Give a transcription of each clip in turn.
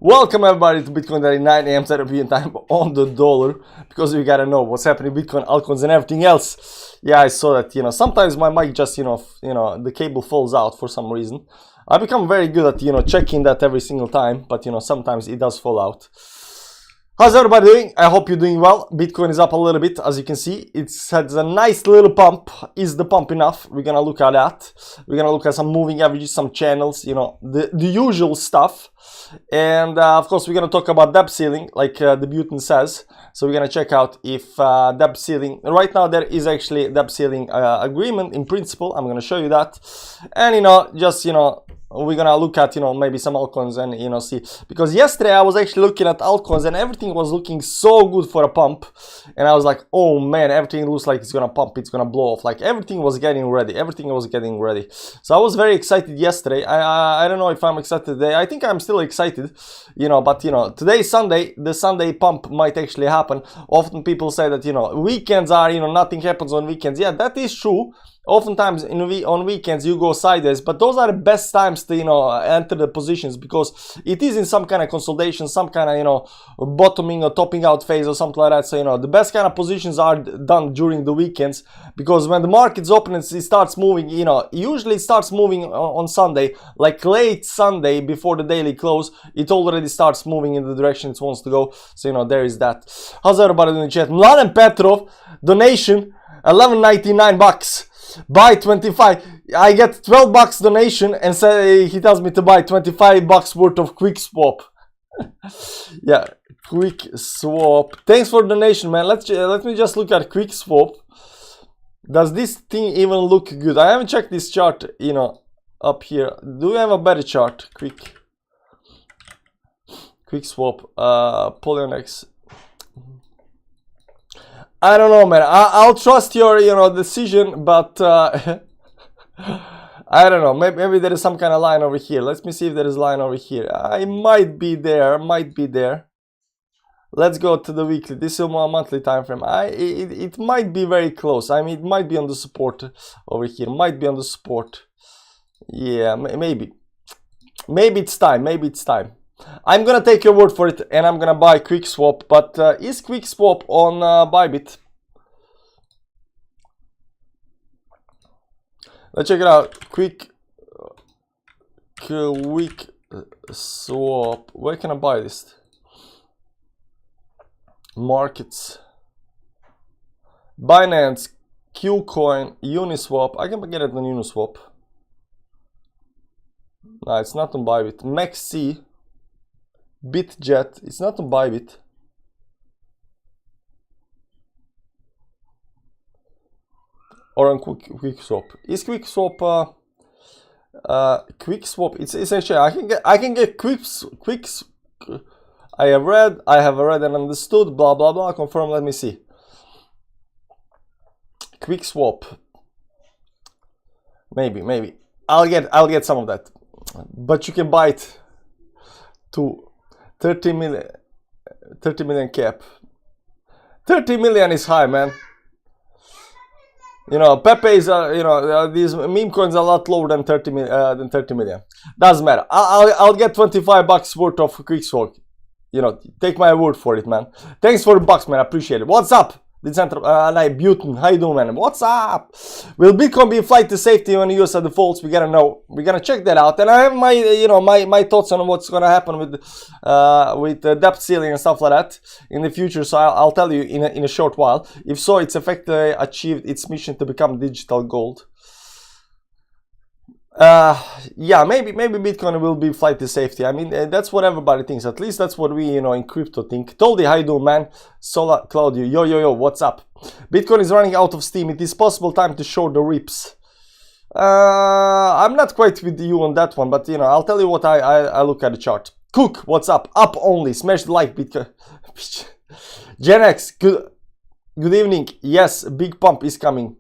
Welcome everybody to Bitcoin Daily 9 a.m. European time on the dollar, because we gotta know what's happening with Bitcoin, altcoins, and everything else. Yeah, I saw that. Sometimes my mic just the cable falls out for some reason. I become very good at checking that every single time, but sometimes it does fall out. How's everybody doing? I hope you're doing well. Bitcoin is up a little bit, as you can see. It's had a nice little pump. Is the pump enough? We're gonna look at that. We're gonna look at some moving averages, some channels, the usual stuff. And of course, we're gonna talk about debt ceiling, like the Button says. So we're gonna check out if debt ceiling. Right now, there is actually a debt ceiling agreement in principle. I'm gonna show you that. And we're gonna look at maybe some altcoins and see, because yesterday I was actually looking at altcoins and everything was looking so good for a pump, and I was like, oh man, everything looks like it's gonna pump, it's gonna blow off. Like everything was getting ready, so I was very excited yesterday. I don't know if I'm excited today. I think I'm still excited, but today is Sunday. The Sunday pump might actually happen. Often people say that weekends are nothing happens on weekends. Yeah, that is true. Oftentimes on weekends you go sideways, but those are the best times to enter the positions, because it is in some kind of consolidation, some kind of bottoming or topping out phase or something like that. So the best kind of positions are done during the weekends, because when the market's open and it starts moving, usually it starts moving on Sunday, like late Sunday before the daily close, it already starts moving in the direction it wants to go. So there is that. How's everybody doing in chat? Mladen Petrov donation $11.99. Buy 25. I get $12 donation and say he tells me to buy $25 worth of quick swap. Yeah, quick swap. Thanks for the donation, man. Let me just look at quick swap. Does this thing even look good? I haven't checked this chart, up here. Do we have a better chart? Quick swap. Polyonex. I don't know, man. I'll trust your, decision, but I don't know. Maybe there is some kind of line over here. Let me see if there is a line over here. I might be there. Let's go to the weekly. This is a monthly time frame. It might be very close. I mean, it might be on the support over here. Might be on the support. Yeah, maybe. Maybe it's time. I'm gonna take your word for it, and I'm gonna buy quick swap. But is quick swap on Bybit? Let's check it out. Quick swap. Where can I buy this? Markets. Binance, Qcoin, Uniswap. I can get it on Uniswap. No, it's not on Bybit. MaxC. BitJet, it's not on Bybit. Or on quick swap. Is quick swap quick swap? It's essentially I can get quick. I have read and understood. Blah blah blah. Confirm. Let me see. Quick swap. Maybe. I'll get some of that, but you can buy it to 30 million cap. 30 million is high, man. Pepe is these meme coins are a lot lower than 30 million. Doesn't matter. I'll get $25 worth of quick swap. Take my word for it, man. Thanks for the bucks, man. I appreciate it. What's up? Button, how you doing, man? What's up? Will Bitcoin be a flight to safety when the US defaults? We gotta know. We're gonna check that out, and I have my thoughts on what's gonna happen with the debt ceiling and stuff like that in the future. So I'll tell you in a short while. If so, it's effectively achieved its mission to become digital gold. Yeah, maybe Bitcoin will be flight to safety. I mean, that's what everybody thinks. At least that's what we in crypto think. Toldi, how you doing, man? Sola Claudio, yo, what's up? Bitcoin is running out of steam. It is possible time to short the rips. I'm not quite with you on that one, but I'll tell you what I look at the chart. Cook, what's up? Up only. Smash the like, Bitcoin. Gen X, good evening. Yes, big pump is coming.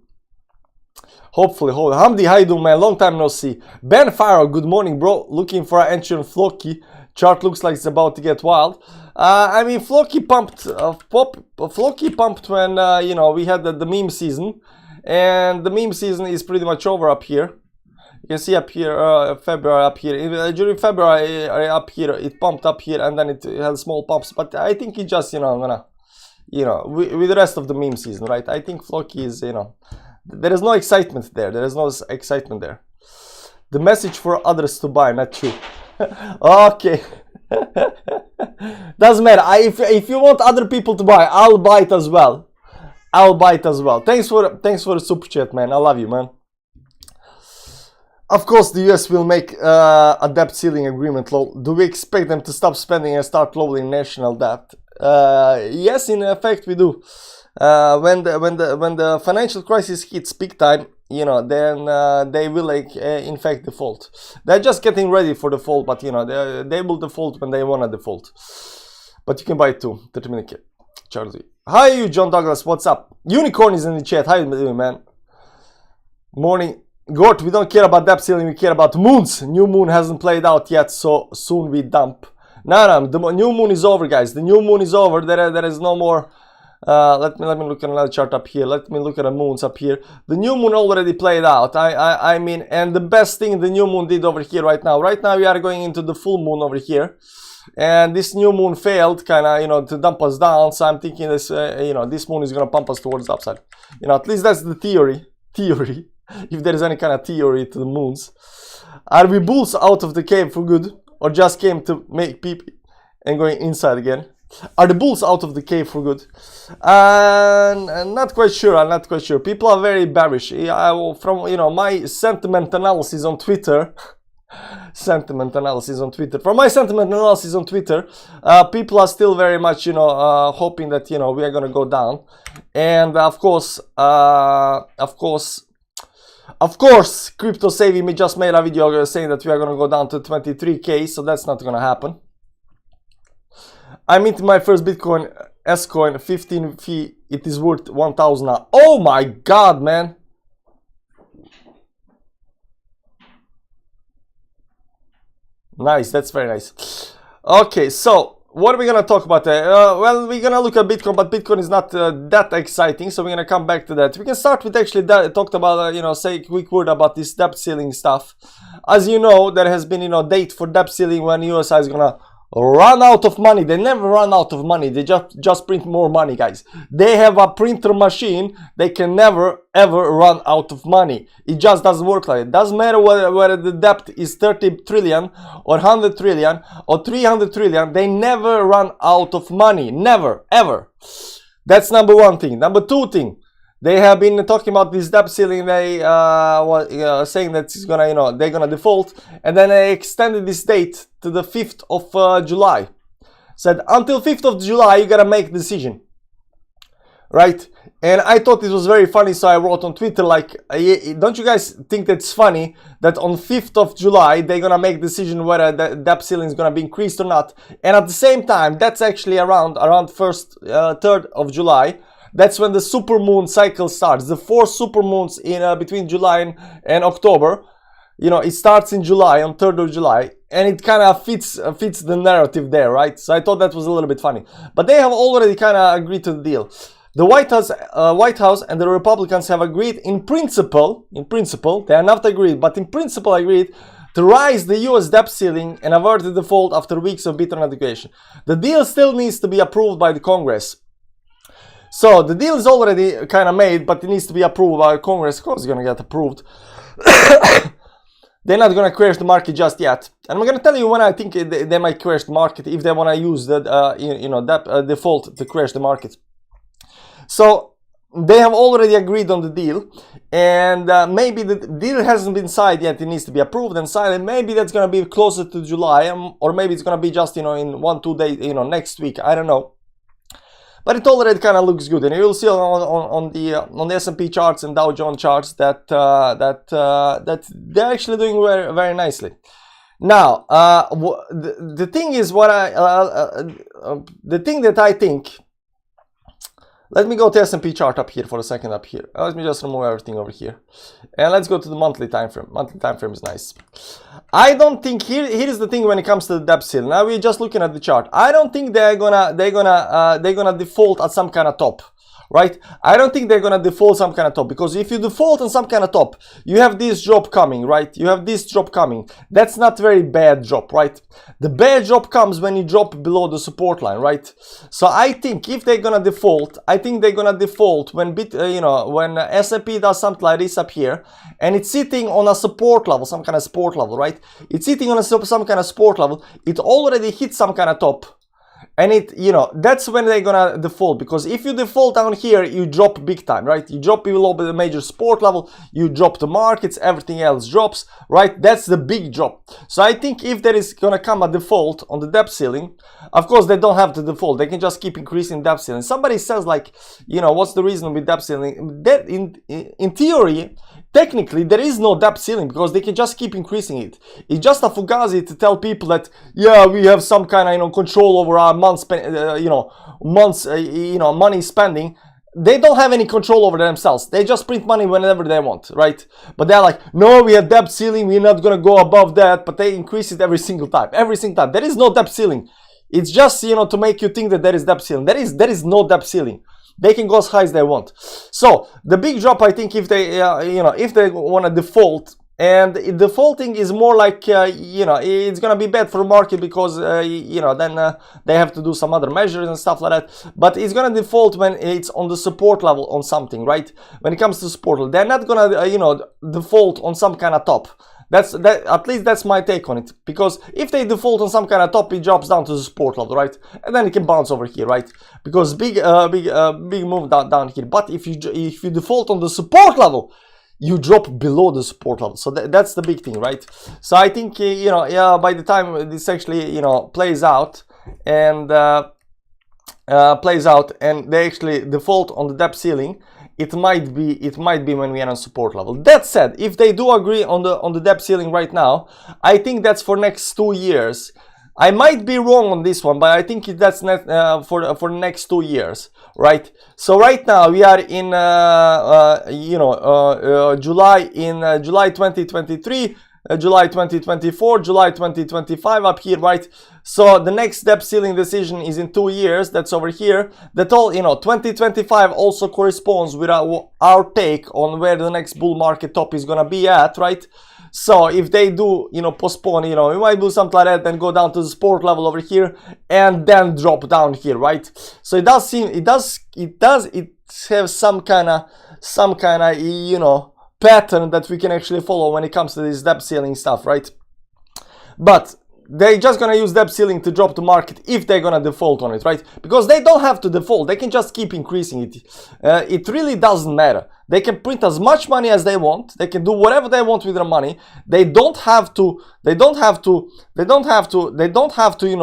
Hopefully. Hamdi, how you doing, man? Long time no see. Ben Farrow, good morning, bro. Looking for an entry on Floki. Chart looks like it's about to get wild. I mean, Floki pumped when we had the meme season, and the meme season is pretty much over up here. You can see up here, February up here. During February up here, it pumped up here, and then it had small pumps. But I think it just, with the rest of the meme season, right? I think Floki is, there is no excitement there. There is no excitement there. The message for others to buy, not true. Okay. Doesn't matter. If you want other people to buy, I'll buy it as well. I'll buy it as well. Thanks for the super chat, man. I love you, man. Of course, the US will make a debt ceiling agreement. Do we expect them to stop spending and start lowering national debt? Yes, in effect, we do. When the financial crisis hits big time, then they will in fact default. They're just getting ready for default, but they will default when they wanna default. But you can buy it too. 30-minute Charlie. Hi, you John Douglas. What's up? Unicorn is in the chat. How you doing, man? Morning. Gort, we don't care about debt ceiling. We care about moons. New moon hasn't played out yet, so soon we dump. No, the new moon is over, guys. The new moon is over. There is no more. Let me look at another chart up here. Let me look at the moons up here. The new moon already played out. I mean, and the best thing the new moon did over here right now. Right now we are going into the full moon over here, and this new moon failed, kind of, to dump us down. So I'm thinking this, this moon is gonna pump us towards the upside. At least that's the theory. If there is any kind of theory to the moons. Are we bulls out of the cave for good, or just came to make people and going inside again? Are the bulls out of the cave for good? I'm not quite sure. I'm not quite sure. People are very bearish. From my sentiment analysis on Twitter. From my sentiment analysis on Twitter, people are still very much hoping that we are gonna go down, and of course, Crypto Saving Me just made a video saying that we are gonna go down to 23k, so that's not gonna happen. I minted my first Bitcoin S coin 15 fee. It is worth 1,000 now. Oh my god, man! Nice, that's very nice. Okay, so what are we gonna talk about? Well, we're gonna look at Bitcoin, but Bitcoin is not that exciting, so we're gonna come back to that. We can start with actually talked about, say a quick word about this debt ceiling stuff. As you know, there has been date for debt ceiling when US is gonna run out of money. They never run out of money. They just print more money, guys. They have a printer machine. They can never ever run out of money. It just doesn't work like it. Doesn't matter whether the debt is 30 trillion or 100 trillion or 300 trillion. They never run out of money. Never, ever. That's number one thing. Number two thing. They have been talking about this debt ceiling. They saying that it's gonna, they're gonna default, and then they extended this date to the 5th of July. Said until 5th of July you gotta make a decision, right? And I thought it was very funny, so I wrote on Twitter like, don't you guys think that's funny that on 5th of July they're gonna make a decision whether the debt ceiling is gonna be increased or not, and at the same time that's actually around 3rd of July. That's when the supermoon cycle starts. The 4 supermoons in between July and October. It starts in July, on 3rd of July, and it kind of fits the narrative there, right? So I thought that was a little bit funny. But they have already kind of agreed to the deal. The White House and the Republicans have agreed in principle. They are not agreed, but in principle agreed to rise the US debt ceiling and avert the default after weeks of bitter negotiation. The deal still needs to be approved by the Congress. So the deal is already kind of made, but it needs to be approved by Congress. Of course it's going to get approved. They're not going to crash the market just yet. And I'm going to tell you when I think they might crash the market, if they want to use the that default to crash the market. So they have already agreed on the deal, and maybe the deal hasn't been signed yet. It needs to be approved and signed, and maybe that's going to be closer to July, or maybe it's going to be just in 1-2 days, next week. I don't know. But it already kind of looks good, and you'll see on the S&P charts and Dow Jones charts that they're actually doing very, very nicely. Now, the thing is, the thing that I think. Let me go to S&P chart up here for a second up here. Let me just remove everything over here, and let's go to the monthly time frame. Monthly time frame is nice. I don't think here is the thing when it comes to the debt ceiling. Now we're just looking at the chart. I don't think they're gonna default at some kind of top. right? I don't think they're gonna default some kind of top, because if you default on some kind of top, you have this drop coming, right? You have this drop coming. That's not very bad drop, right? The bad drop comes when you drop below the support line, right? So I think if they're gonna default, I think they're gonna default when when S&P does something like this up here, and it's sitting on a support level, some kind of support level, right? It's sitting on some kind of support level. It already hit some kind of top. And that's when they're gonna default, because if you default down here, you drop big time, right? You drop below the major support level, you drop the markets, everything else drops, right? That's the big drop. So I think if there is gonna come a default on the debt ceiling, of course they don't have to default, they can just keep increasing debt ceiling. Somebody says like, what's the reason with debt ceiling? That in theory, technically there is no debt ceiling, because they can just keep increasing it. It's just a fugazi to tell people that, yeah, we have some kind of control over our money spending. They don't have any control over themselves. They just print money whenever they want, right? But they're like, no, we have debt ceiling, we're not gonna go above that. But they increase it every single time. There is no debt ceiling. It's just to make you think that there is debt ceiling. There is no debt ceiling. They can go as high as they want. So the big drop, I think, if they if they want to default, and defaulting is more like it's gonna be bad for the market, because then they have to do some other measures and stuff like that. But it's gonna default when it's on the support level on something, right? When it comes to support level, they're not gonna default on some kind of top. At least that's my take on it, because if they default on some kind of top, it drops down to the support level, right? And then it can bounce over here, right? Because big move down here. But if you default on the support level, you drop below the support level. So that's the big thing, right? So I think by the time this actually plays out and they actually default on the debt ceiling, it might be when we are on support level. That said, if they do agree on the debt ceiling right now, I think that's for next 2 years. I might be wrong on this one, but I think that's not for the next 2 years, right? So right now we are in July 2023. July 2024, July 2025 up here, right? So the next debt ceiling decision is in 2 years. That's over here. That all 2025 also corresponds with our take on where the next bull market top is gonna be at, right? So if they do postpone, we might do something like that, then go down to the support level over here and then drop down here, right? So it does have some kind of pattern that we can actually follow when it comes to this debt ceiling stuff, right? But they're just gonna use debt ceiling to drop the market if they're gonna default on it, right? Because they don't have to default, they can just keep increasing it. It really doesn't matter. They can print as much money as they want. They can do whatever they want with their money. They don't have to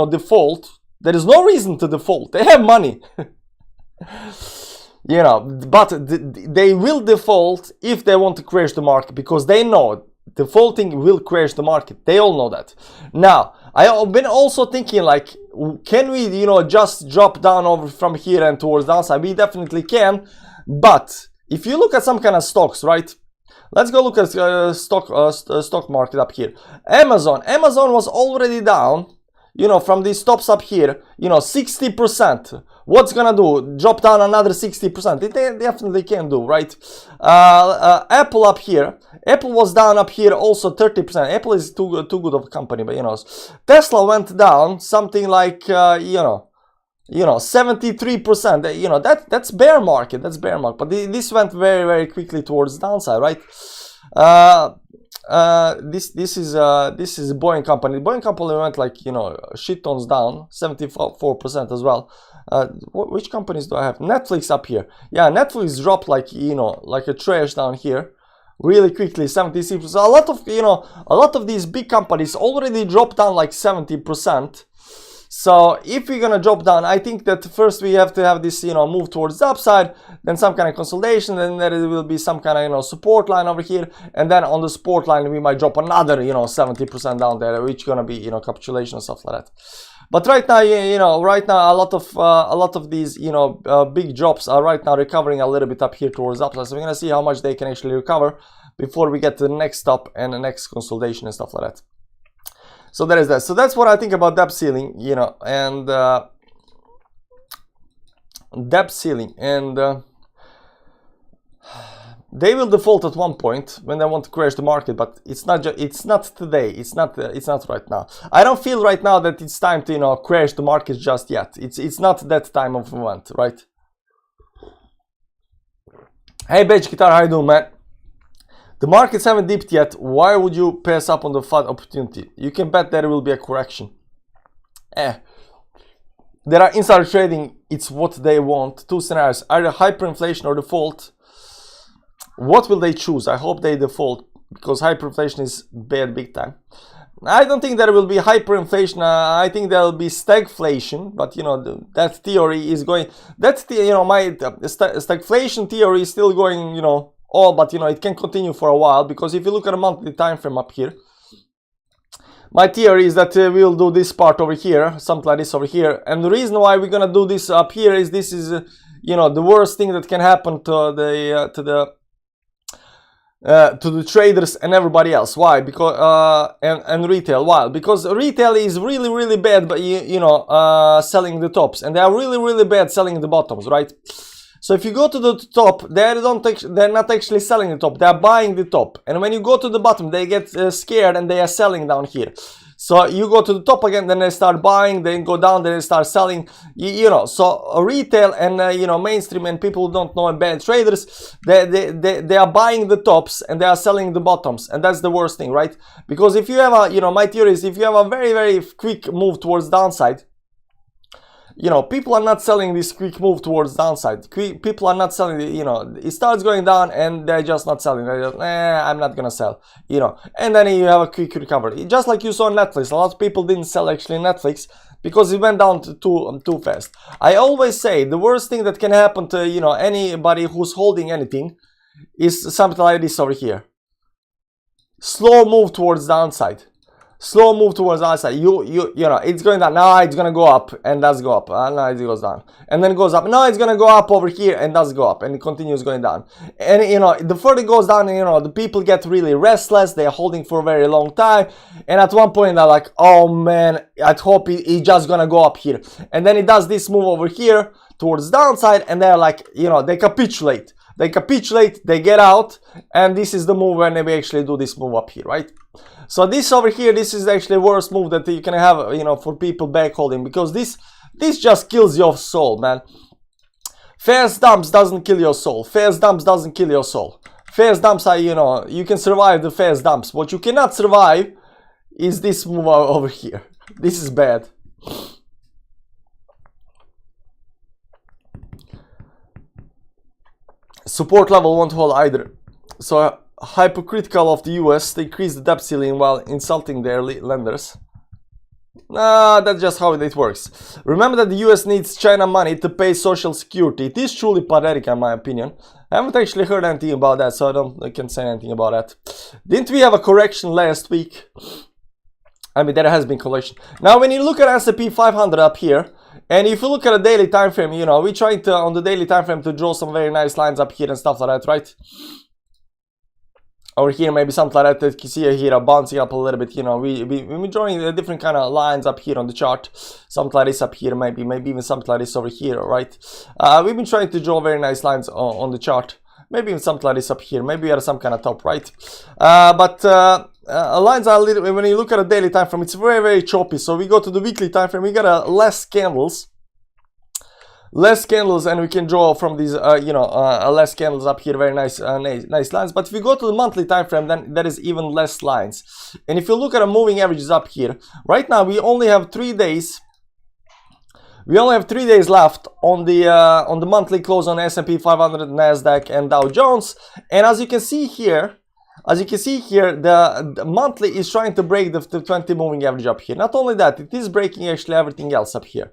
default. There is no reason to default. They have money. But they will default if they want to crash the market, because they know defaulting will crash the market. They all know that. Now, I've been also thinking like, can we, just drop down over from here and towards downside? We definitely can. But if you look at some kind of stocks, right? Let's go look at stock market up here. Amazon was already down. From these tops up here, 60%. What's gonna do? Drop down another 60%? They definitely can do, right? Apple up here. Apple was down up here also 30%. Apple is too good of a company, but Tesla went down something like 73%. That's bear market. That's bear market. But this went very, very quickly towards the downside, right? This is a Boeing company. Boeing company went like shit tons down, 74% as well. Which companies do I have? Netflix up here. Yeah, Netflix dropped like like a trash down here really quickly, 76%. A lot of these big companies already dropped down like 70%. So if we're gonna drop down, I think that first we have to have this move towards the upside, then some kind of consolidation, then there will be some kind of support line over here, and then on the support line we might drop another 70% down there, which gonna be capitulation and stuff like that. But right now, a lot of these big drops are right now recovering a little bit up here towards the upside. So we're gonna see how much they can actually recover before we get to the next stop and the next consolidation and stuff like that. So there is that. So that's what I think about debt ceiling, and debt ceiling, and they will default at one point when they want to crash the market, but it's not today. It's not right now. I don't feel right now that it's time to, you know, crash the market just yet. It's not that time of event, right? Hey Bench Guitar, how you doing, man? The markets haven't dipped yet. Why would you pass up on the FUD opportunity? You can bet there will be a correction. There are insider trading. It's what they want. Two scenarios: either hyperinflation or default. What will they choose? I hope they default, because hyperinflation is bad big time. I don't think there will be hyperinflation. I think there will be stagflation, but you know, that theory is going. That's the, you know, my stagflation theory is still going, you know, all, but you know, it can continue for a while, because if you look at a monthly time frame up here, my theory is that we'll do this part over here, something like this over here, and the reason why we're gonna do this up here is this is, you know, the worst thing that can happen to the traders and everybody else. Why? Because and retail. Why? Because retail is really bad, but you know, selling the tops, and they are really bad selling the bottoms, right? So if you go to the top, they're not actually selling the top, they're buying the top. And when you go to the bottom, they get scared and they are selling down here. So you go to the top again, then they start buying, then go down, then they start selling. You know, so retail and you know, mainstream and people who don't know, and bad traders, they are buying the tops and they are selling the bottoms, and that's the worst thing, right? Because if you have a, you know, my theory is if you have a very quick move towards downside, you know, people are not selling this quick move towards downside. People are not selling, you know, it starts going down and they're just not selling. They're just, I'm not gonna sell, you know, and then you have a quick recovery. Just like you saw on Netflix, a lot of people didn't sell actually Netflix because it went down too fast. I always say the worst thing that can happen to, you know, anybody who's holding anything is something like this over here. Slow move towards downside. Slow move towards the outside. You know, it's going down. Now it's gonna go up and does go up. Now it goes down and then goes up. Now it's gonna go up over here and does go up and it continues going down. And you know, the further it goes down, you know, the people get really restless. They're holding for a very long time, and at one point they're like, "Oh man, I hope it's just gonna go up here." And then it does this move over here towards downside, and they're like, you know, they capitulate. They capitulate. They get out, and this is the move when they actually do this move up here, right? So this over here, this is actually the worst move that you can have, you know, for people back holding, because this just kills your soul, man. Fast dumps doesn't kill your soul. Fast dumps doesn't kill your soul. Fast dumps are, you know, you can survive the fast dumps. What you cannot survive is this move over here. This is bad. Support level won't hold either. So hypocritical of the US to increase the debt ceiling while insulting their lenders. Nah, that's just how it works. Remember that the US needs China money to pay social security. It is truly pathetic in my opinion. I haven't actually heard anything about that, so I can't say anything about that. Didn't we have a correction last week? I mean, there has been correction. Now when you look at S&P 500 up here, and if you look at a daily time frame, you know, we're trying to, on the daily time frame, to draw some very nice lines up here and stuff like that, right? Over here, maybe something like that. You see here, bouncing up a little bit. You know, we're drawing different kind of lines up here on the chart. Something like this up here, maybe even something like this over here, right? We've been trying to draw very nice lines on the chart. Maybe even something like this up here. Maybe we had some kind of top, right? But lines are a little. When you look at a daily time frame, it's very choppy. So we go to the weekly time frame. We got less candles. Less candles, and we can draw from these, you know, less candles up here, very nice, nice lines. But if we go to the monthly time frame, then there is even less lines. And if you look at the moving averages up here, right now we only have 3 days. We only have 3 days left on the monthly close on S&P 500, Nasdaq, and Dow Jones. And as you can see here, the monthly is trying to break the 20 moving average up here. Not only that, it is breaking actually everything else up here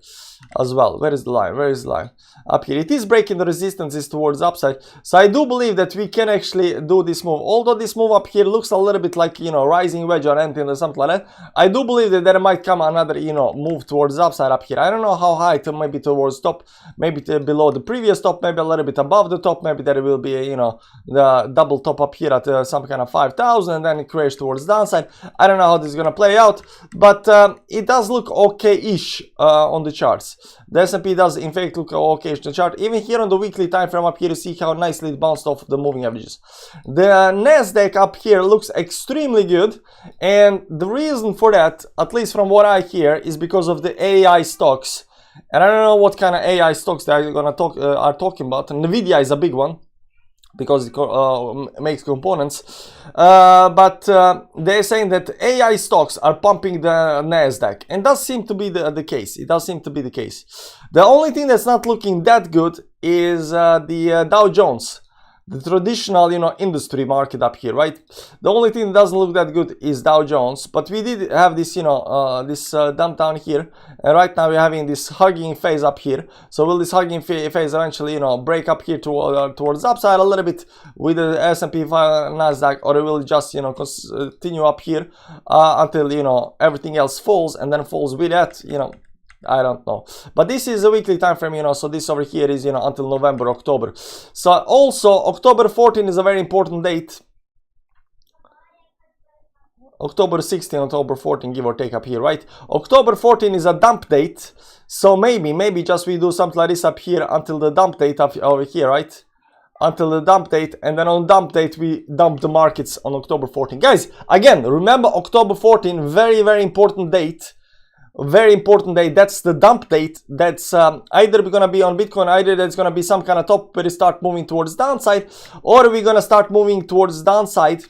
as well. Where is the line? Where is the line? Up here. It is breaking the resistances towards upside. So I do believe that we can actually do this move. Although this move up here looks a little bit like, you know, rising wedge or anything or something like that, I do believe that there might come another, you know, move towards the upside up here. I don't know how high, maybe towards top, maybe below the previous top, maybe a little bit above the top, maybe there will be, you know, the double top up here at some kind of 5,000, and then it crashed towards the downside. I don't know how this is gonna play out, but it does look okay-ish on the charts. The S&P does in fact look okay-ish on the chart. Even here on the weekly time frame up here, you see how nicely it bounced off the moving averages. The Nasdaq up here looks extremely good, and the reason for that, at least from what I hear, is because of the AI stocks. And I don't know what kind of AI stocks they are gonna are talking about. Nvidia is a big one because it makes components, but they're saying that AI stocks are pumping the Nasdaq, and does seem to be the case. It does seem to be the case. The only thing that's not looking that good is the Dow Jones. The traditional, you know, industry market up here, right? The only thing that doesn't look that good is Dow Jones, but we did have this, you know, this dump down here, and right now we're having this hugging phase up here. So will this hugging phase eventually, you know, break up here towards upside a little bit with the S&P Nasdaq, or it will just, you know, continue up here until, you know, everything else falls, and then falls with that, you know? I don't know, but this is a weekly time frame, you know, so this over here is, you know, until November, October. So also October 14 is a very important date. October 16, October 14, give or take up here, right? October 14 is a dump date, so maybe just we do something like this up here until the dump date up over here, right? Until the dump date, and then on dump date we dump the markets on October 14. Guys, again, remember October 14, very important date. Very important date. That's the dump date. That's either we're gonna be on Bitcoin, either there's gonna be some kind of top where we start moving towards downside, or we're gonna start moving towards downside,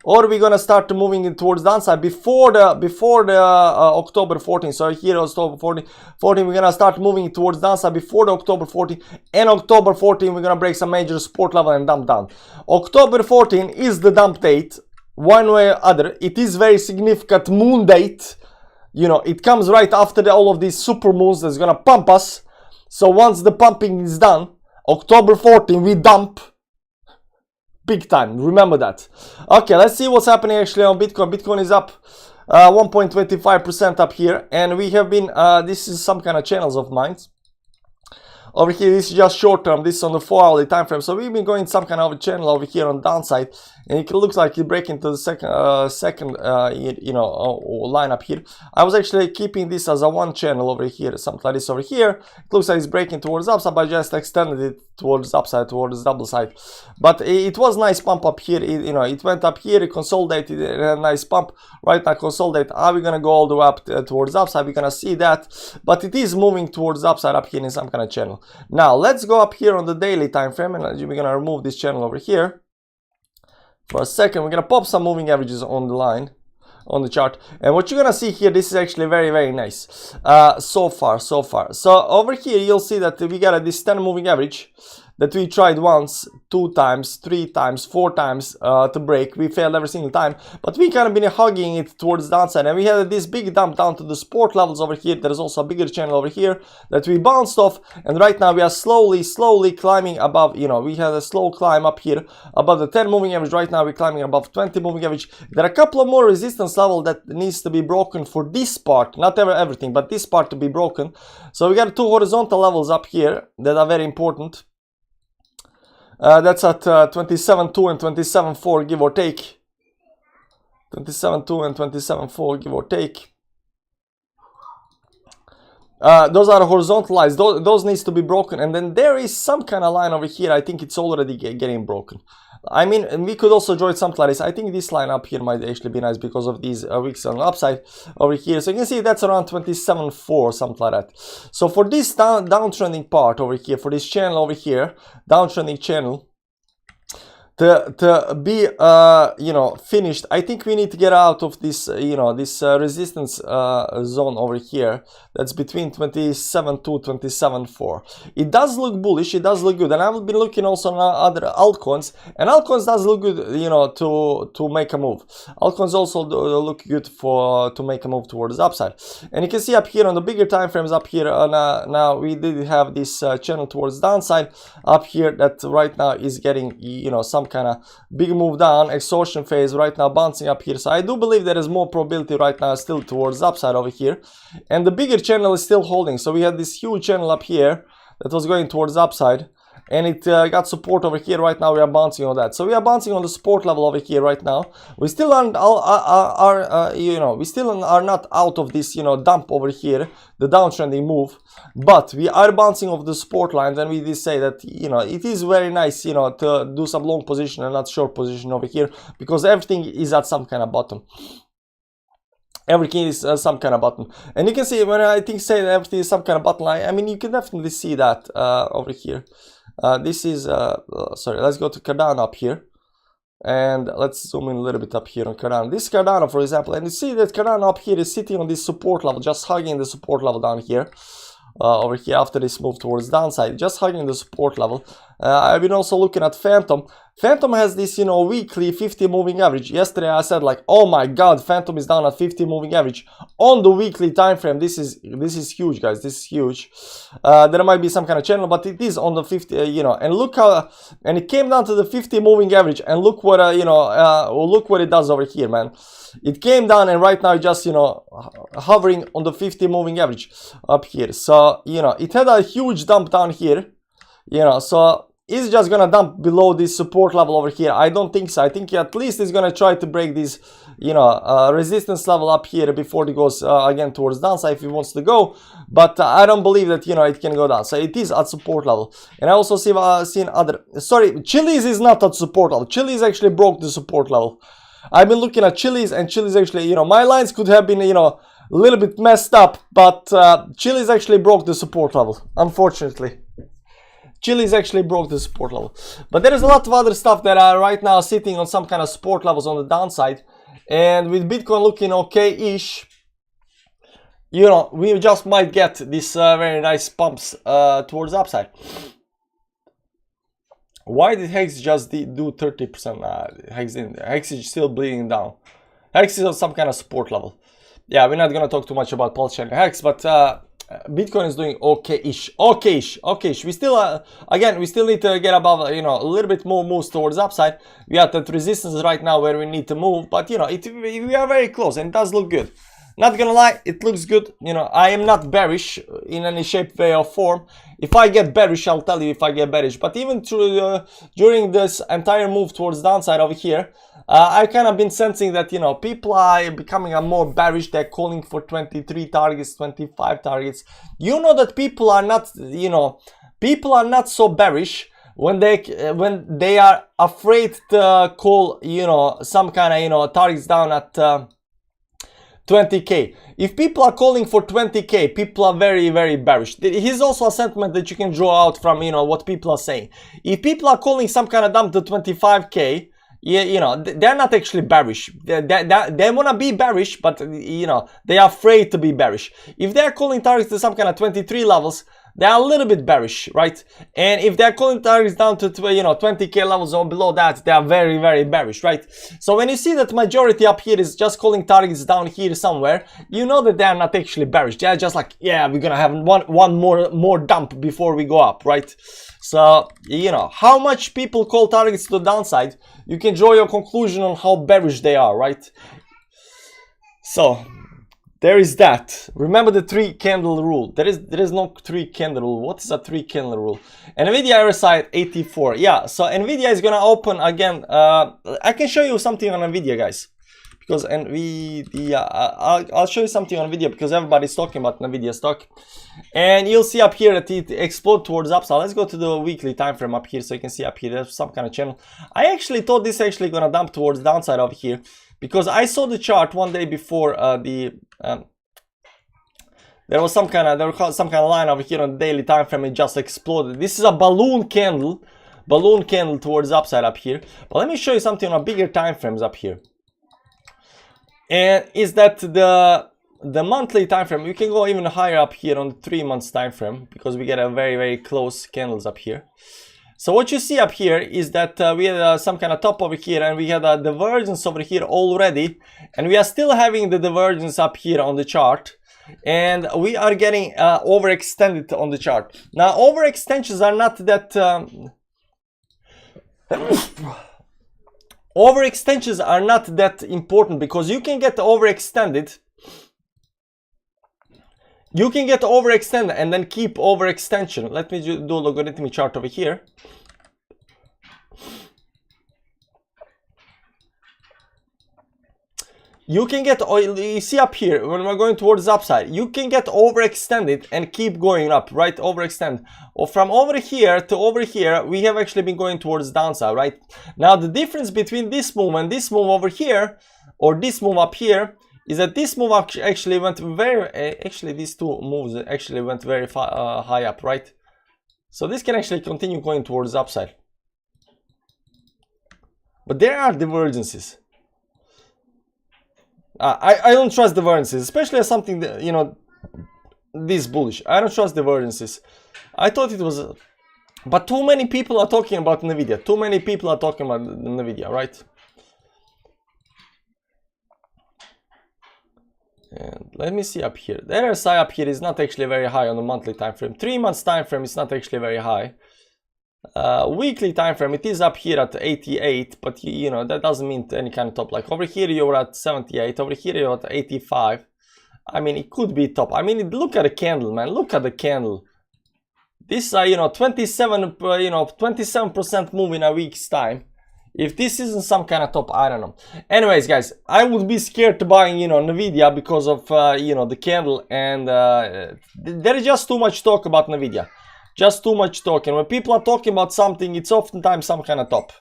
or we're gonna start moving towards downside before the October 14. So here October 14, we're gonna start moving towards downside before the October 14, and October 14 we're gonna break some major support level and dump down. October 14 is the dump date, one way or other. It is very significant moon date. You know, it comes right after all of these super moons that's gonna pump us. So once the pumping is done, October 14 we dump big time. Remember that. Okay, let's see what's happening actually on Bitcoin. Bitcoin is up 1.25% up here, and we have been this is some kind of channels of mine. Over here, this is just short term. This is on the 4-hourly time frame. So we've been going some kind of a channel over here on the downside, and it looks like it break into the second you know, line up here. I was actually keeping this as a one channel over here, something like this over here. It looks like it's breaking towards upside, but I just extended it towards upside, towards double side. But it was nice pump up here. You know, it went up here, it consolidated, a nice pump. Right now, consolidate. Are we gonna go all the way up towards upside? We're gonna see that, but it is moving towards upside up here in some kind of channel. Now let's go up here on the daily time frame, and we're gonna remove this channel over here for a second. We're gonna pop some moving averages on the line, on the chart, and what you're gonna see here, this is actually very nice so far. So over here you'll see that we got this 10 moving average that we tried once, 2 times, 3 times, 4 times to break. We failed every single time, but we kind of been hugging it towards the downside, and we had this big dump down to the support levels over here. There is also a bigger channel over here that we bounced off, and right now we are slowly climbing above. You know, we had a slow climb up here above the 10 moving average. Right now we're climbing above 20 moving average. There are a couple of more resistance levels that needs to be broken for this part, not everything, but this part to be broken. So we got 2 horizontal levels up here that are very important. That's at 27.2 and 27.4, give or take. 27.2 and 27.4, give or take. Those are horizontal lines. Those needs to be broken, and then there is some kind of line over here. I think it's already getting broken. I mean, and we could also join something like this. I think this line up here might actually be nice because of these wicks on the upside over here. So you can see that's around 27.4, something like that. So for this downtrending part over here, for this channel over here, downtrending channel, to be you know, finished, I think we need to get out of this you know, this resistance zone over here that's between 27.2 to 27.4. It does look bullish, it does look good, and I've been looking also on other altcoins, and altcoins does look good, you know, to make a move. Altcoins also look good to make a move towards the upside, and you can see up here on the bigger time frames up here now we did have this channel towards downside up here that right now is getting, you know, some kind of big move down, exhaustion phase right now, bouncing up here. So I do believe there is more probability right now still towards upside over here, and the bigger channel is still holding. So we had this huge channel up here that was going towards upside, and it got support over here. Right now we are bouncing on that, so we are bouncing on the support level over here right now. We still we still are not out of this, you know, dump over here, the downtrending move, but we are bouncing off the support lines, and we did say that, you know, it is very nice, you know, to do some long position and not short position over here, because everything is at some kind of bottom. Everything is some kind of button, and you can see when I say that everything is some kind of button. I mean, you can definitely see that over here. This is sorry. Let's go to Cardano up here, and let's zoom in a little bit up here on Cardano. This Cardano, for example, and you see that Cardano up here is sitting on this support level, just hugging the support level down here. Over here after this move towards downside, just hugging the support level. I've been also looking at Phantom. Phantom has this, you know, weekly 50 moving average. Yesterday I said like, oh my god, Phantom is down at 50 moving average on the weekly time frame. This is huge, guys. This is huge. There might be some kind of channel, but it is on the 50, you know, and look how, and it came down to the 50 moving average, and look what you know, look what it does over here, man. It came down, and right now just, you know, hovering on the 50 moving average up here. So, you know, it had a huge dump down here, you know, so it's just gonna dump below this support level over here. I don't think so. I think at least it's gonna try to break this, you know, resistance level up here before it goes again towards downside if it wants to go. But I don't believe that, you know, it can go down. So it is at support level. And I also seen other, sorry, Chili's is not at support level. Chili's actually broke the support level. I've been looking at Chili's, and Chili's actually, you know, my lines could have been, you know, a little bit messed up, but Chili's actually broke the support level, unfortunately. Chili's actually broke the support level. But there is a lot of other stuff that are right now sitting on some kind of support levels on the downside. And with Bitcoin looking okay-ish, you know, we just might get this very nice pumps towards the upside. Why did Hex just do 30%? Hex is still bleeding down. Hex is on some kind of support level. Yeah, we're not gonna talk too much about Pulse and Hex, but Bitcoin is doing okay-ish. We still, again, we still need to get above, you know, a little bit more moves towards upside. We are at resistance right now where we need to move, but you know, we are very close, and it does look good. Not gonna lie, it looks good. You know, I am not bearish in any shape, way, or form. If I get bearish, I'll tell you if I get bearish. But even through during this entire move towards downside over here, I've kind of been sensing that, you know, people are becoming more bearish. They're calling for 23 targets, 25 targets. You know that people are not, you know, people are not so bearish when they are afraid to call, you know, some kind of, you know, targets down at 20k. If people are calling for 20k, people are very, very bearish. Here's also a sentiment that you can draw out from, you know, what people are saying. If people are calling some kind of dump to 25k, yeah, you know, they're not actually bearish. They want to be bearish, but, you know, they are afraid to be bearish. If they're calling targets to some kind of 23 levels, they are a little bit bearish, right? And if they're calling targets down to, you know, 20k levels or below that, they are very, very bearish, right? So when you see that majority up here is just calling targets down here somewhere, you know that they are not actually bearish. They are just like, yeah, we're gonna have one more dump before we go up, right? So, you know, how much people call targets to the downside, you can draw your conclusion on how bearish they are, right? So there is that. Remember the 3 candle rule. There is no 3 candle rule. What is a 3 candle rule? NVIDIA RSI at 84. Yeah, so NVIDIA is gonna open again. I can show you something on NVIDIA, guys. Because NVIDIA, I'll show you something on NVIDIA because everybody's talking about NVIDIA stock. And you'll see up here that it exploded towards upside. Let's go to the weekly time frame up here so you can see up here there's some kind of channel. I actually thought this actually gonna dump towards downside over here, because I saw the chart one day before there was some kind of line over here on the daily time frame. It just exploded. This is a balloon candle towards upside up here. But let me show you something on a bigger time frames up here. And is that the monthly time frame? You can go even higher up here on the 3 months time frame, because we get a very, very close candles up here. So what you see up here is that we had some kind of top over here, and we had a divergence over here already, and we are still having the divergence up here on the chart, and we are getting overextended on the chart. Now overextensions are not that overextensions are not that important, because you can get overextended You can get overextended and then keep overextension. Let me do a logarithmic chart over here. You can get, you see up here, when we're going towards the upside, you can get overextended and keep going up, right? Overextend. Or from over here to over here, we have actually been going towards downside, right? Now, the difference between this move and this move over here, or this move up here, is that this move actually went very, actually these two moves actually went very high up, right? So this can actually continue going towards the upside. But there are divergences. I don't trust divergences, especially as something that, you know, this bullish. I don't trust divergences. I thought it was, but too many people are talking about Nvidia. Too many people are talking about Nvidia, right? And let me see up here. The RSI up here is not actually very high on the monthly time frame. 3 months time frame is not actually very high. Weekly time frame, it is up here at 88, but you know, that doesn't mean any kind of top. Like over here you're at 78, over here you're at 85. I mean, it could be top. I mean, look at the candle, man. Look at the candle. This you know, 27% move in a week's time. If this isn't some kind of top, I don't know. Anyways, guys, I would be scared to buying, you know, Nvidia because of you know, the candle, and there is just too much talk about Nvidia. Just too much talking. When people are talking about something, it's oftentimes some kind of top.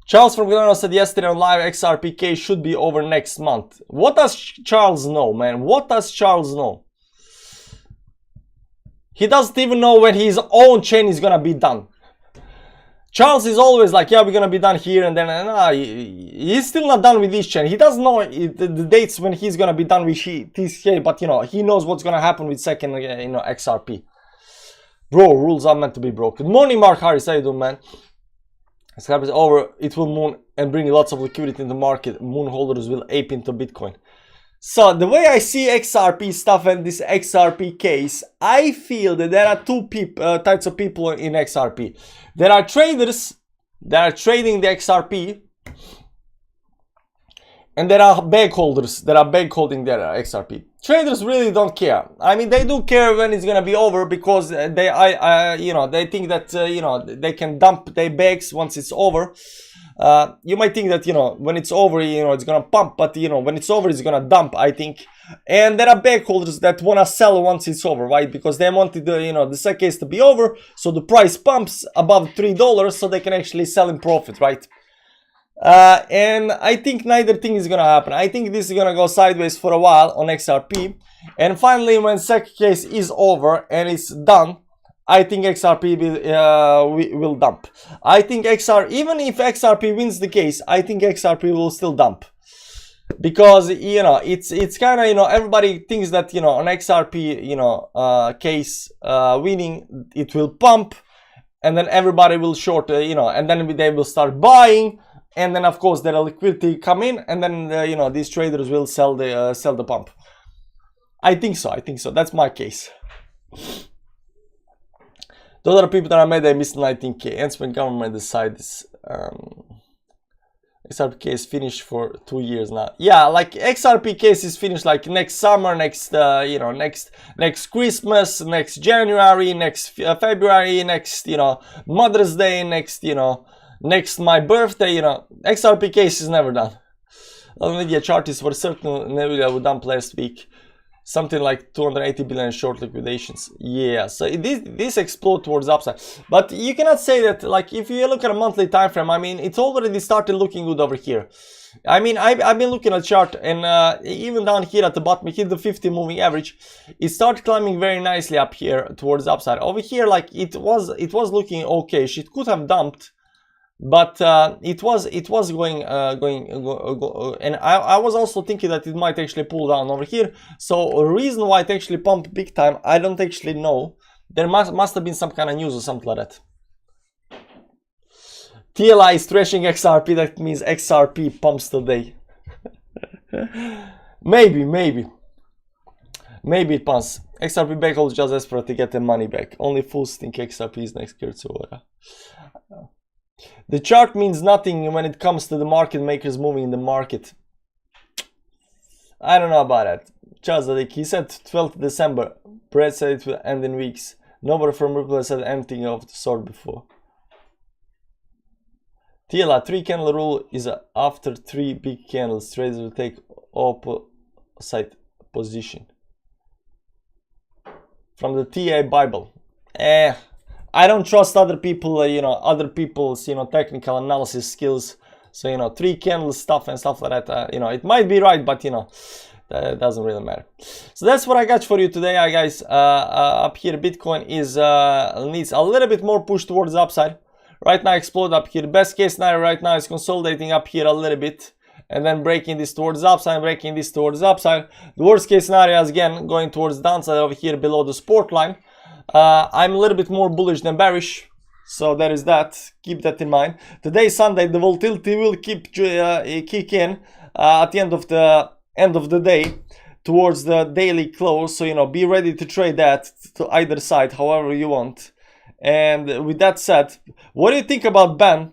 Charles from Granada said yesterday on live, XRPK should be over next month. What does Charles know, man? What does Charles know? He doesn't even know when his own chain is gonna be done. Charles is always like, yeah, we're gonna be done here, and then he's still not done with this chain. He doesn't know the dates when he's gonna be done with this chain, but you know, he knows what's gonna happen with second, you know, XRP. Bro, rules are meant to be broken. Good morning, Mark Harris. How you doing, man? XRP is over. It will moon and bring lots of liquidity in the market. Moon holders will ape into Bitcoin. So the way I see XRP stuff and this XRP case, I feel that there are two types of people in XRP. There are traders that are trading the XRP, and there are bag holders that are bag holding their XRP. Traders really don't care. I mean, they do care when it's gonna be over, because they, you know, they think that you know, they can dump their bags once it's over. You might think that, you know, when it's over, you know, it's gonna pump, but you know, when it's over, it's gonna dump, I think. And there are bag holders that wanna sell once it's over, right? Because they wanted the, you know, the SEC case to be over, so the price pumps above $3, so they can actually sell in profit, right? And I think neither thing is gonna happen. I think this is gonna go sideways for a while on XRP, and finally, when SEC case is over and it's done, I think XRP will dump. I think even if XRP wins the case, I think XRP will still dump, because you know, it's kind of, you know, everybody thinks that, you know, on XRP, you know, case winning, it will pump, and then everybody will short, you know, and then they will start buying. And then, of course, there are liquidity come in, and then you know, these traders will sell the pump. I think so. I think so. That's my case. Those are the people that are mad they missed 19K. And when government decides XRP case finished for 2 years now. Yeah, like XRP case is finished like next summer, next you know, next Christmas, next January, next February, next, you know, Mother's Day, next, you know, next my birthday, you know. XRP case is never done. Nvidia chart is for certain. Nvidia would dump last week. Something like 280 billion short liquidations. Yeah, so this explode towards upside. But you cannot say that, like, if you look at a monthly time frame, I mean, it's already started looking good over here. I mean, I've been looking at the chart, and even down here at the bottom, it hit the 50 moving average. It started climbing very nicely up here towards the upside. Over here, like, it was looking okay. She could have dumped, but it was going, and I was also thinking that it might actually pull down over here. So a reason why it actually pumped big time, I don't actually know. There must have been some kind of news or something like that. TLI is trashing XRP. That means XRP pumps today. maybe it pumps. XRP back holds just desperate to get their money back. Only fools think XRP is next year. The chart means nothing when it comes to the market makers moving in the market. I don't know about that. Chazadik, he said 12th December. Brett said it will end in weeks. Nobody from Ripple said anything of the sort before. TLA 3 candle rule is after 3 big candles, traders will take opposite position. From the TA Bible. I don't trust other people, other people's, technical analysis skills. So, 3 candle stuff and stuff like that, it might be right, but, that doesn't really matter. So that's what I got for you today, guys. Up here, Bitcoin needs a little bit more push towards the upside. Right now, explode up here. Best case scenario right now is consolidating up here a little bit and then breaking this towards the upside, breaking this towards the upside. The worst case scenario is again going towards the downside over here below the support line. I'm a little bit more bullish than bearish, so there is that. Keep that in mind. Today, Sunday, the volatility will kick in at the end of the day towards the daily close. So be ready to trade that to either side, however you want. And with that said, what do you think about Ben?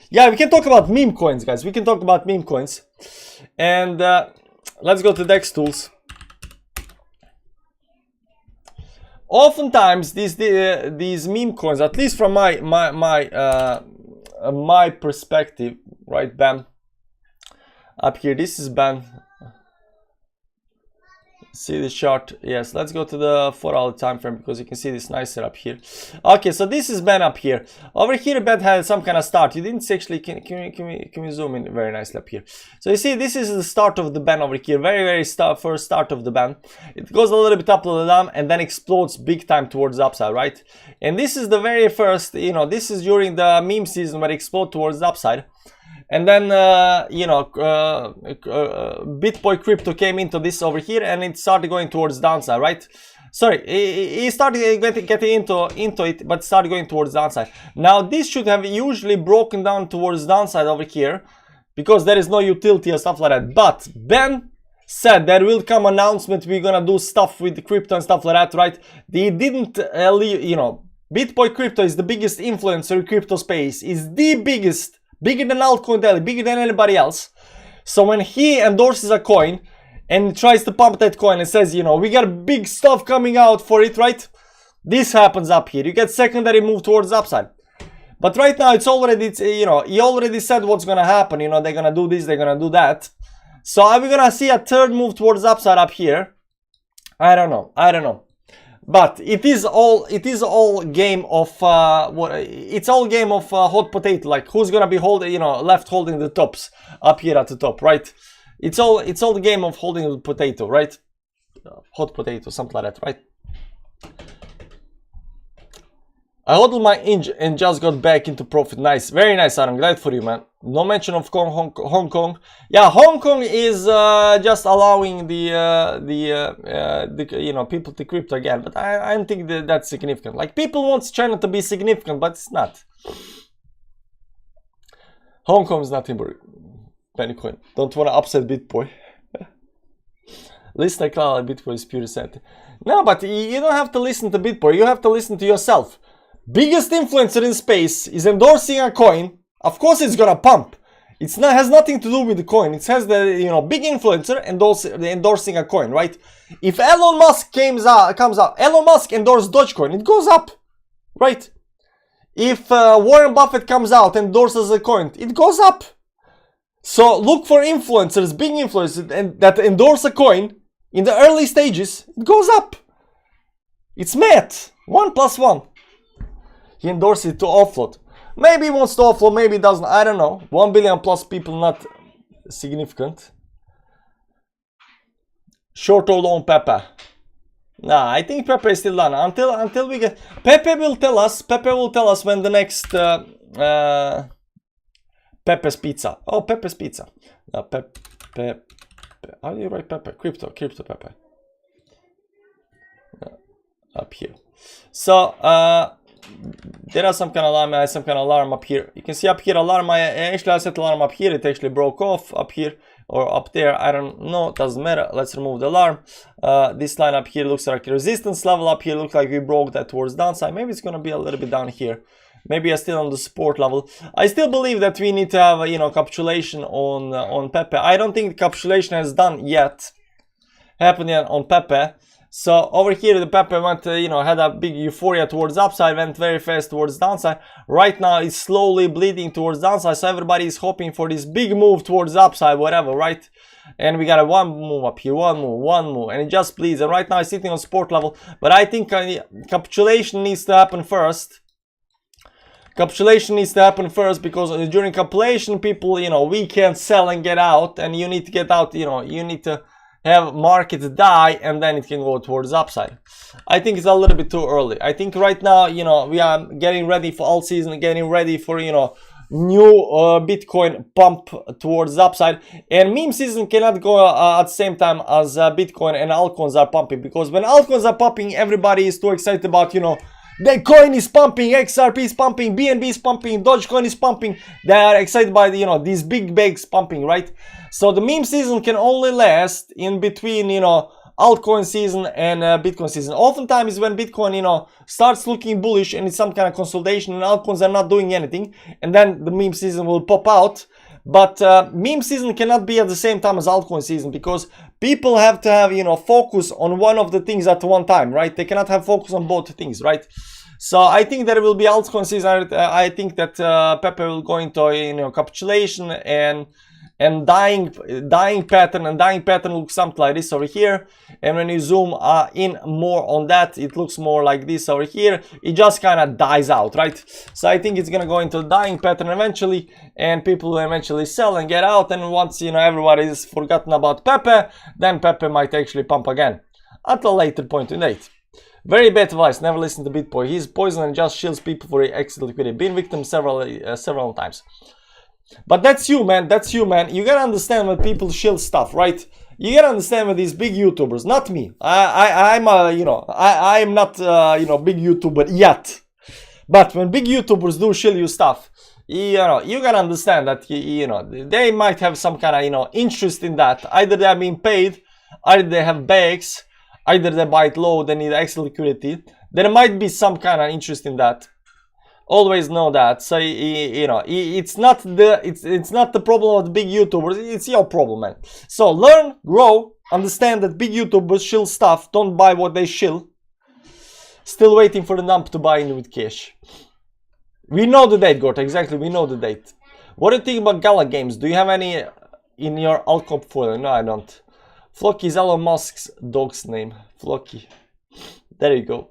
Yeah, we can talk about meme coins, guys. We can talk about meme coins. And let's go to DEX tools. Oftentimes, these meme coins, at least from my perspective, right, Ben? Up here, this is Ben. See the chart? Yes, let's go to the 4-hour time frame because you can see this nicer up here. Okay, so this is Ben up here. Over here, Ben had some kind of start. You didn't actually. Can we zoom in very nicely up here? So you see, this is the start of the Ben over here. Very first start of the Ben. It goes a little bit up, a little down, and then explodes big time towards the upside, right? And this is the very first. This is during the meme season where it explodes towards the upside. And then, Bitcoin crypto came into this over here and it started going towards downside, right? Sorry, it started getting into it, but started going towards downside. Now, this should have usually broken down towards downside over here because there is no utility or stuff like that. But Ben said there will come announcement, we're gonna do stuff with the crypto and stuff like that, right? They didn't, Bitcoin crypto is the biggest influencer in crypto space, is the biggest. Bigger than altcoin daily, bigger than anybody else. So when he endorses a coin and tries to pump that coin and says, we got big stuff coming out for it, right? This happens up here. You get secondary move towards the upside. But right now it's already, he already said what's gonna happen. They're gonna do this, they're gonna do that. So are we gonna see a third move towards the upside up here? I don't know. But it is all game of it's all game of hot potato. Like who's gonna be holding, left holding the tops up here at the top, right? It's all the game of holding the potato, right? Hot potato, something like that, right? I hodled my inch and just got back into profit. Nice, very nice, I'm glad for you, man. No mention of Hong Kong. Yeah, Hong Kong is just allowing the people to crypto again, but I don't think that's significant. Like people want China to be significant, but it's not. Hong Kong is nothing but penny coin. Don't want to upset Bitboy. Listen to Cloud, Bitboy is pure CET. No, but you don't have to listen to Bitboy. You have to listen to yourself. Biggest influencer in space is endorsing a coin. Of course it's gonna pump. Has nothing to do with the coin. It has the big influencer endorsing a coin, right? If Elon Musk comes out, Elon Musk endorsed Dogecoin, it goes up, right? If Warren Buffett comes out and endorses a coin, it goes up. So look for influencers, big influencers that endorse a coin in the early stages. It goes up. It's math. 1 + 1. He endorsed it to offload. Maybe he wants to offload, maybe he doesn't. I don't know. 1 billion plus people, not significant. Short or long Pepe? Nah, I think Pepe is still done. Until we get Pepe will tell us when the next Pepe's Pizza. Oh, Pepe's Pizza. Pepe. How do you write Pepe? Crypto Pepe. Up here. So there are some kind of alarm. I have some kind of alarm up here. You can see up here alarm. I set alarm up here. It actually broke off up here or up there. I don't know. Doesn't matter. Let's remove the alarm. This line up here looks like a resistance level. Up here looks like we broke that towards downside. Maybe it's gonna be a little bit down here. Maybe I'm still on the support level. I still believe that we need to have capitulation on Pepe. I don't think the capitulation has done yet. happening on Pepe. So over here the Pepe went, had a big euphoria towards upside, went very fast towards downside. Right now it's slowly bleeding towards downside, so everybody is hoping for this big move towards upside, whatever, right? And we got a one move up here, one move, and it just bleeds. And right now it's sitting on support level, but I think capitulation needs to happen first. Capitulation needs to happen first, because during capitulation people, we can't sell and get out, and you need to get out, you need to have market die, and then it can go towards upside. I think it's a little bit too early. I think right now, we are getting ready for all season, getting ready for, new Bitcoin pump towards upside, and meme season cannot go at the same time as Bitcoin and altcoins are pumping, because when altcoins are pumping, everybody is too excited about, the coin is pumping, XRP is pumping, BNB is pumping, Dogecoin is pumping. They are excited by the, these big bags pumping, right? So the meme season can only last in between, altcoin season and Bitcoin season. Oftentimes when Bitcoin, starts looking bullish and it's some kind of consolidation and altcoins are not doing anything, and then the meme season will pop out. But meme season cannot be at the same time as altcoin season, because people have to have, focus on one of the things at one time, right? They cannot have focus on both things, right? So I think there will be altcoin season. I think that Pepe will go into, capitulation and dying pattern, and dying pattern looks something like this over here. And when you zoom in more on that, it looks more like this over here. It just kind of dies out, right? So I think it's gonna go into the dying pattern eventually, and people will eventually sell and get out. And once everybody's forgotten about Pepe, then Pepe might actually pump again at a later point in date. Very bad advice. Never listen to Bitboy. He's poison and just shields people for exit liquidity. Been victim several times. But that's you, man. That's you, man. You gotta understand when people shield stuff, right? You gotta understand with these big YouTubers, not me. I'm not big YouTuber yet. But when big YouTubers do shield you stuff, you gotta understand that they might have some kind of interest in that. Either they are being paid, either they have bags, either they buy it low, they need extra liquidity. There might be some kind of interest in that. Always know that. So it's not the problem of the big YouTubers, it's your problem, man. So learn, grow, understand that big YouTubers shill stuff, don't buy what they shill. Still waiting for the nump to buy in with cash. We know the date, Gorta, exactly, we know the date. What do you think about Gala Games? Do you have any in your altcoin portfolio? No, I don't. Flocky is Elon Musk's dog's name. Flocky. There you go.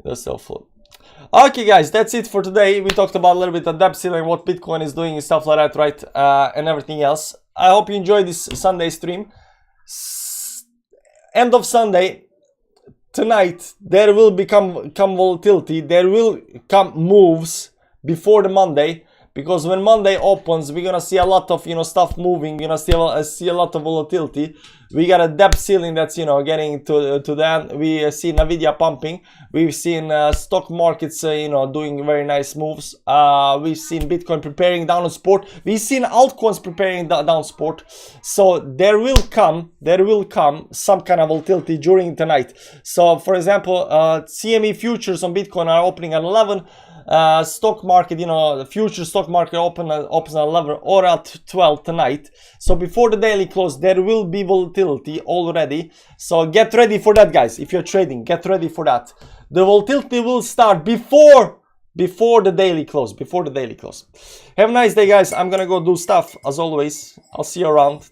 That's helpful. Okay, guys, that's it for today. We talked about a little bit of debt ceiling, what Bitcoin is doing and stuff like that, right? And everything else. I hope you enjoyed this Sunday stream. End of Sunday, tonight, there will come volatility. There will come moves before the Monday. Because when Monday opens, we're gonna see a lot of stuff moving. We're gonna see a lot of volatility. We got a debt ceiling that's getting to the end. We see Nvidia pumping. We've seen stock markets doing very nice moves. We've seen Bitcoin preparing down on support. We've seen altcoins preparing down support. So there will come some kind of volatility during tonight. So for example, CME futures on Bitcoin are opening at 11. Stock market, the future stock market opens at 11 or at 12 tonight. So before the daily close, there will be volatility already. So get ready for that, guys. If you're trading, get ready for that. The volatility will start before the daily close. Before the daily close. Have a nice day, guys. I'm gonna go do stuff as always. I'll see you around.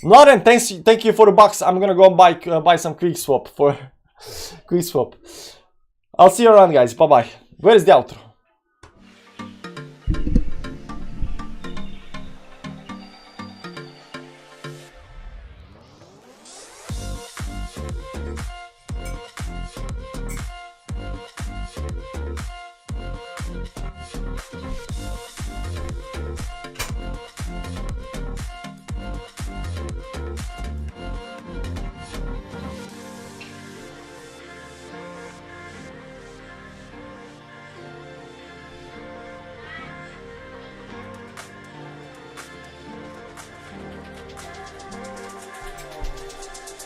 Mladen, thank you for the bucks. I'm gonna go buy some Quick Swap for Quick Swap. I'll see you around, guys. Bye bye. Where is the outro?